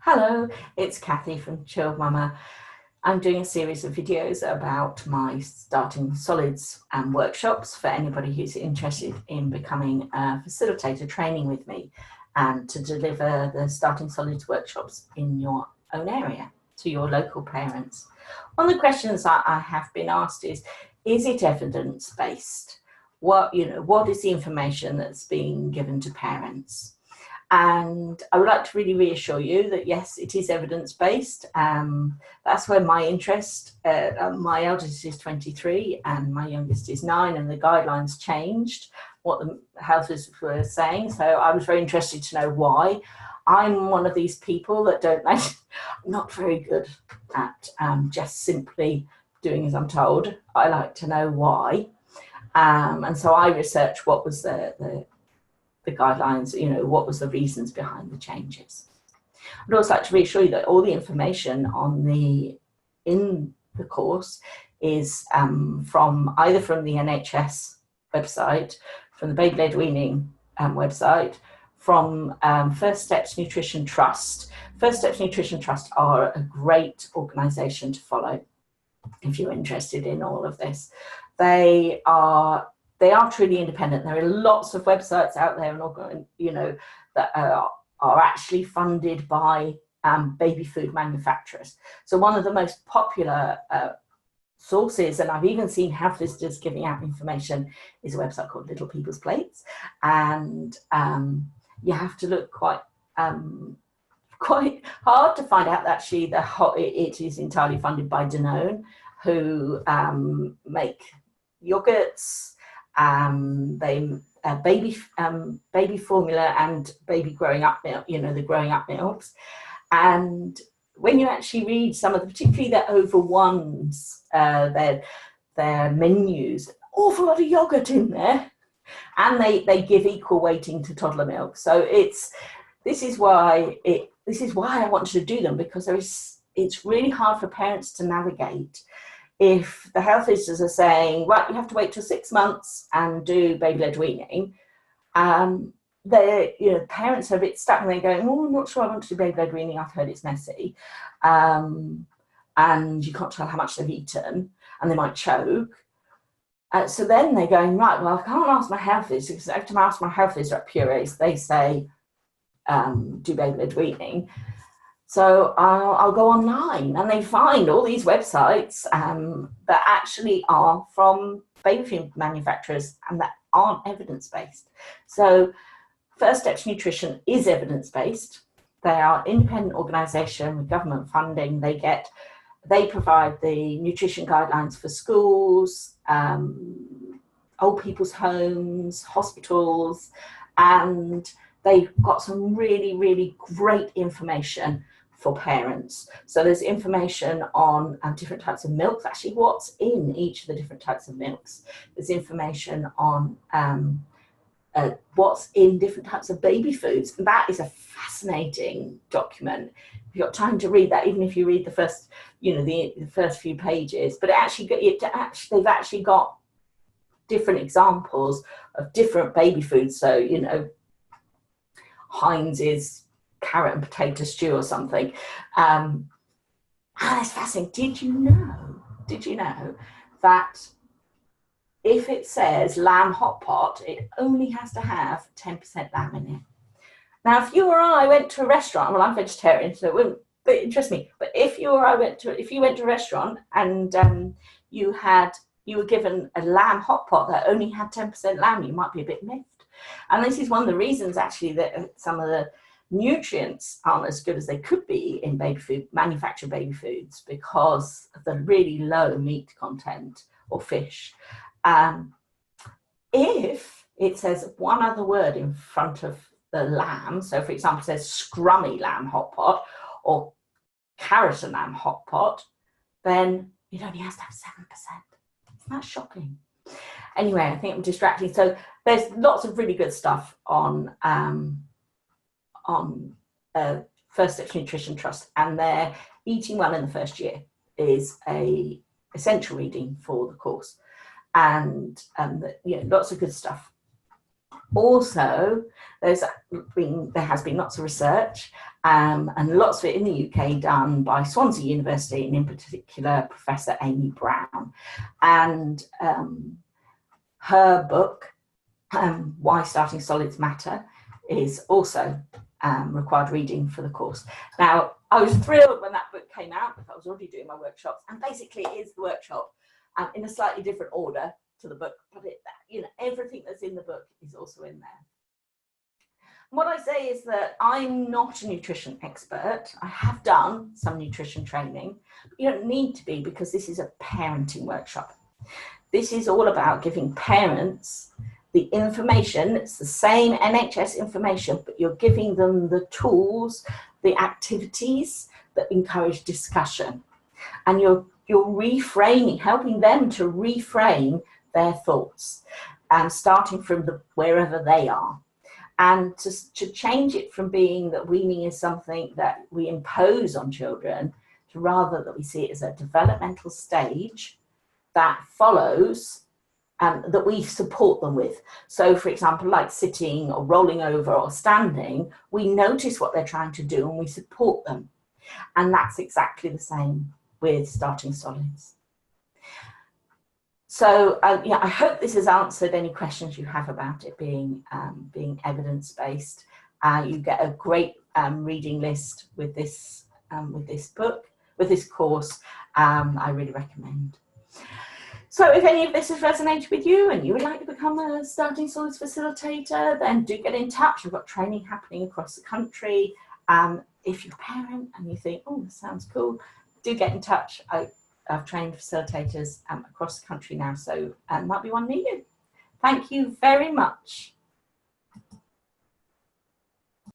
Hello, it's Cathy from Chill Mama. I'm doing a series of videos about my Starting Solids workshops for anybody who's interested in becoming a facilitator training with me and to deliver the Starting Solids workshops in your own area to your local parents. One of the questions I have been asked is it evidence-based? What is the information that's being given to parents? And I would like to really reassure you that yes, it is evidence-based. That's where my interest, my eldest is 23 and my youngest is 9, and the guidelines changed what the health visitors were saying. So I was very interested to know why. I'm one of these people that don't like, not very good at just simply doing as I'm told. I like to know why. And so I researched what was the guidelines, what was the reasons behind the changes. I'd also like to reassure you that all the information in the course is either from the NHS website, from the Baby-led Weaning website, from First Steps Nutrition Trust. First Steps Nutrition Trust are a great organisation to follow if you're interested in all of this. They are truly independent. There are lots of websites out there, and that are actually funded by baby food manufacturers. So one of the most popular sources, and I've even seen health visitors giving out information, is a website called Little People's Plates, and you have to look quite hard to find out that actually it is entirely funded by Danone, who make yogurts. They baby formula and baby growing up milk, the growing up milks. And when you actually read some of the, particularly the over ones, their menus, awful lot of yogurt in there, and they give equal weighting to toddler milk. So this is why I wanted to do them, because it's really hard for parents to navigate. If the health visitors are saying, right, you have to wait till 6 months and do baby-led weaning, parents are a bit stuck and they're going, oh, I'm not sure I want to do baby-led weaning, I've heard it's messy. And you can't tell how much they've eaten and they might choke. So then they're going, right, well, I can't ask my health visitor, because every time I ask my health visitor at Purees, they say, do baby-led weaning. So I'll go online and they find all these websites that actually are from baby food manufacturers and that aren't evidence-based. So First Steps Nutrition is evidence-based. They are an independent organisation with government funding. They provide the nutrition guidelines for schools, old people's homes, hospitals, and they've got some really, really great information for parents. So there's information on different types of milks, actually what's in each of the different types of milks. There's information on what's in different types of baby foods. And that is a fascinating document. If you've got time to read that, even if you read the first, the first few pages, but they've actually got different examples of different baby foods. So, Heinz is carrot and potato stew or something. It's fascinating. Did you know that if it says lamb hot pot, it only has to have 10% lamb in it? Now, if you or I went to a restaurant, well, I'm vegetarian, so it wouldn't interest me, but if you went to a restaurant and you were given a lamb hot pot that only had 10% lamb, you might be a bit miffed. And this is one of the reasons actually that some of the nutrients aren't as good as they could be in baby food, manufactured baby foods, because of the really low meat content or fish. If it says one other word in front of the lamb, so for example, it says scrummy lamb hot pot or carrot and lamb hot pot, then it only has to have 7%. Isn't that shocking? Anyway, I think I'm distracting. So there's lots of really good stuff on First Steps Nutrition Trust, and their Eating Well in the First Year is a essential reading for the course, and lots of good stuff. Also, there has been lots of research and lots of it in the UK done by Swansea University, and in particular Professor Amy Brown. And her book, Why Starting Solids Matter, is also required reading for the course. Now, I was thrilled when that book came out because I was already doing my workshops, and basically it is the workshop in a slightly different order to the book, but everything that's in the book is also in there. And what I say is that I'm not a nutrition expert. I have done some nutrition training, but you don't need to be, because this is a parenting workshop. This is all about giving parents the information. It's the same NHS information, but you're giving them the tools, the activities that encourage discussion. And you're reframing, helping them to reframe their thoughts, and starting from wherever they are. And to change it from being that weaning is something that we impose on children, to rather that we see it as a developmental stage that follows, that we support them with. So, for example, like sitting or rolling over or standing, we notice what they're trying to do and we support them. And that's exactly the same with Starting Solids. So I hope this has answered any questions you have about it being evidence-based. You get a great reading list with this book, with this course. I really recommend. So if any of this has resonated with you and you would like to become a Starting Solids Facilitator, then do get in touch. We've got training happening across the country. If you're a parent and you think, oh, this sounds cool, do get in touch. I've trained facilitators across the country now, so might be one near you. Thank you very much.